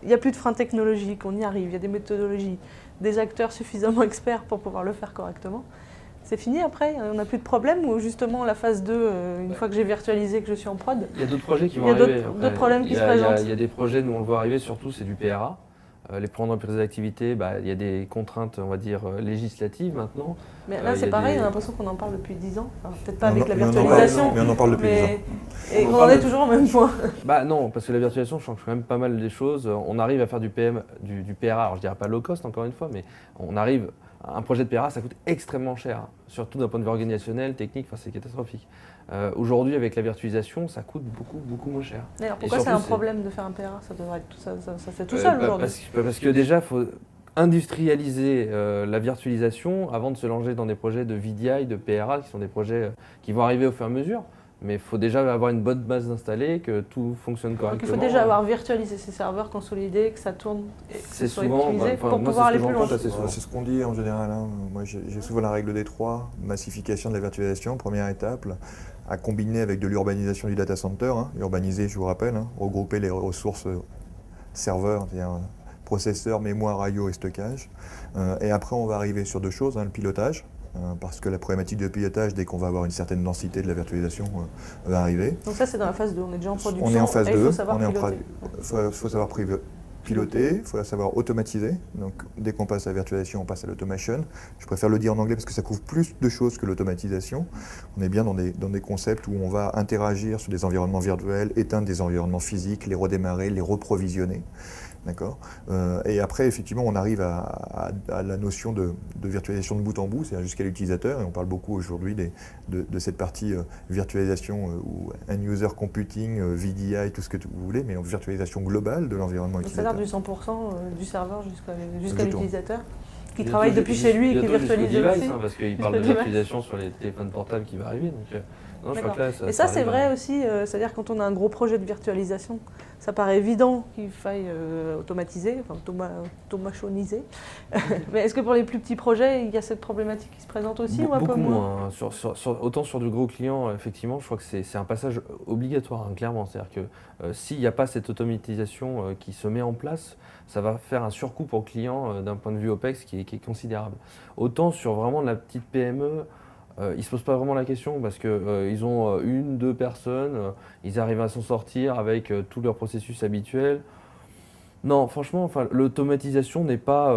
n'y a plus de frein technologique, on y arrive, il y a des méthodologies, des acteurs suffisamment experts pour pouvoir le faire correctement. C'est fini après, on n'a plus de problème ou justement la phase 2, une fois que j'ai virtualisé, que je suis en prod? Il y a d'autres projets qui vont Il y a arriver. d'autres problèmes qui se présentent. Il y a des projets, nous on le voit arriver, surtout c'est du PRA. Les plans d'emprise d'activité, il y a des contraintes, on va dire, législatives maintenant. Mais là, c'est pareil, on a l'impression qu'on en parle depuis 10 ans. Enfin, peut-être pas avec la Mais virtualisation. on en parle depuis 10 ans. Et on en est toujours au même point. Non, parce que la virtualisation change quand même pas mal des choses. On arrive à faire du PRA, alors je dirais pas low cost encore une fois, mais on arrive. Un projet de PRA, ça coûte extrêmement cher, surtout d'un point de vue organisationnel, technique, c'est catastrophique. Aujourd'hui, avec la virtualisation, ça coûte beaucoup moins cher. Alors pourquoi c'est un problème de faire un PRA? Ça devrait être tout ça se fait tout seul aujourd'hui. Parce que déjà, il faut industrialiser la virtualisation avant de se lancer dans des projets de VDI, de PRA, qui sont des projets qui vont arriver au fur et à mesure. Mais il faut déjà avoir une bonne base d'installés, que tout fonctionne correctement. Donc il faut déjà avoir virtualisé ces serveurs, consolidés, que ça tourne et que ça soit utilisé pour pouvoir aller plus loin. C'est ce qu'on dit en général. Moi j'ai souvent la règle des 3, massification de la virtualisation, première étape, à combiner avec de l'urbanisation du data center. Urbaniser, je vous rappelle, regrouper les ressources serveurs, c'est-à-dire processeurs, mémoire, I/O et stockage. Et après on va arriver sur deux choses, le pilotage. Parce que la problématique de pilotage, dès qu'on va avoir une certaine densité de la virtualisation, va arriver. Donc ça, c'est dans la phase 2, on est déjà en production. On est en phase 2, il faut savoir piloter. Il faut savoir piloter, il faut savoir automatiser. Donc dès qu'on passe à la virtualisation, on passe à l'automation. Je préfère le dire en anglais parce que ça couvre plus de choses que l'automatisation. On est bien dans des concepts où on va interagir sur des environnements virtuels, éteindre des environnements physiques, les redémarrer, les reprovisionner. D'accord. Et après, effectivement, on arrive à la notion de virtualisation de bout en bout, c'est-à-dire jusqu'à l'utilisateur. Et on parle beaucoup aujourd'hui de cette partie virtualisation ou end-user computing, VDI, tout ce que vous voulez, mais en virtualisation globale de l'environnement utilisateur. C'est-à-dire du 100% du serveur jusqu'à l'utilisateur qui travaille depuis chez lui et qui virtualise aussi. Parce qu'il parle de virtualisation sur les téléphones portables qui va arriver. Donc, non, je crois que là, et ça, c'est vrai aussi, c'est-à-dire quand on a un gros projet de virtualisation, ça paraît évident qu'il faille automatiser, enfin automationiser. Mais est-ce que pour les plus petits projets, il y a cette problématique qui se présente aussi ou un peu moins? Autant sur du gros client, effectivement, je crois que c'est un passage obligatoire, clairement. C'est-à-dire que s'il n'y a pas cette automatisation qui se met en place, ça va faire un surcoût pour le client d'un point de vue OPEX qui est considérable. Autant sur vraiment de la petite PME, ils ne se posent pas vraiment la question parce qu'ils ont une, deux personnes, ils arrivent à s'en sortir avec tous leurs processus habituels. Non, franchement, l'automatisation n'est pas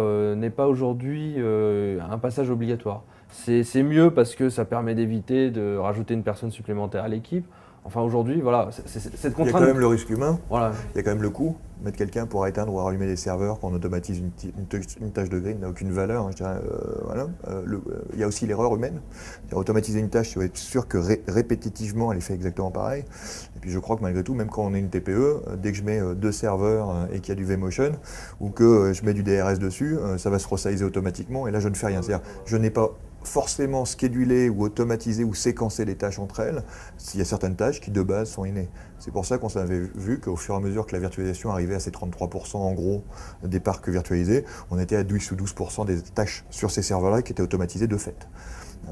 aujourd'hui un passage obligatoire. C'est mieux parce que ça permet d'éviter de rajouter une personne supplémentaire à l'équipe. Enfin aujourd'hui, voilà, cette contrainte. Il y a quand même le risque humain, voilà. Il y a quand même le coût. Mettre quelqu'un pour éteindre ou rallumer des serveurs quand on automatise une tâche de grid n'a aucune valeur. Je dirais, il y a aussi l'erreur humaine. Automatiser une tâche, il faut être sûr que répétitivement elle est faite exactement pareil. Et puis je crois que malgré tout, même quand on est une TPE, dès que je mets 2 serveurs et qu'il y a du vMotion ou que je mets du DRS dessus, ça va se resizer automatiquement et là je ne fais rien. C'est-à-dire, je n'ai pas forcément scheduler ou automatiser ou séquencer les tâches entre elles, il y a certaines tâches qui de base sont innées. C'est pour ça qu'on avait vu qu'au fur et à mesure que la virtualisation arrivait à ces 33% en gros des parcs virtualisés, on était à 10 ou 12% des tâches sur ces serveurs-là qui étaient automatisées de fait.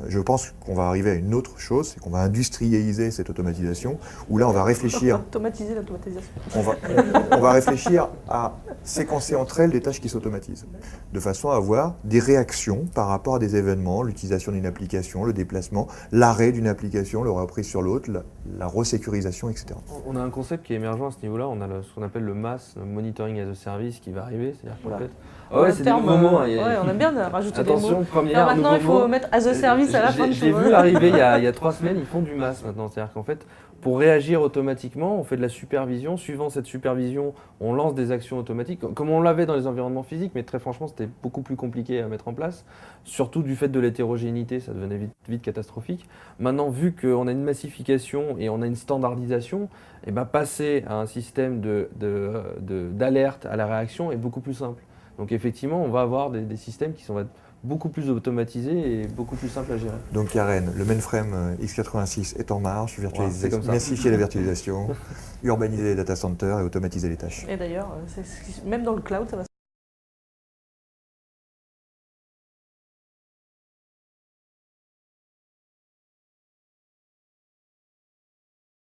Je pense qu'on va arriver à une autre chose, c'est qu'on va industrialiser cette automatisation, où là on va réfléchir. Automatiser l'automatisation. On va réfléchir à séquencer entre elles des tâches qui s'automatisent, de façon à avoir des réactions par rapport à des événements, l'utilisation d'une application, le déplacement, l'arrêt d'une application, le reprise sur l'autre, la resécurisation, etc. On a un concept qui est émergent à ce niveau-là, on a ce qu'on appelle le MAS, le Monitoring as a Service, qui va arriver, c'est-à-dire qu'en fait. Ouais, c'est des nouveaux mots. On aime bien rajouter des mots. Attention, maintenant, il faut mettre as a service à la fin de tout. J'ai vu arriver il y a 3 semaines, ils font du MAS maintenant. C'est-à-dire qu'en fait, pour réagir automatiquement, on fait de la supervision. Suivant cette supervision, on lance des actions automatiques, comme on l'avait dans les environnements physiques, mais très franchement, c'était beaucoup plus compliqué à mettre en place. Surtout du fait de l'hétérogénéité, ça devenait vite catastrophique. Maintenant, vu qu'on a une massification et on a une standardisation, et passer à un système d'alerte à la réaction est beaucoup plus simple. Donc effectivement, on va avoir des systèmes qui sont beaucoup plus automatisés et beaucoup plus simples à gérer. Donc Karen, le mainframe x86 est en marche, massifier la virtualisation, urbaniser les data centers et automatiser les tâches. Et d'ailleurs, même dans le cloud, ça va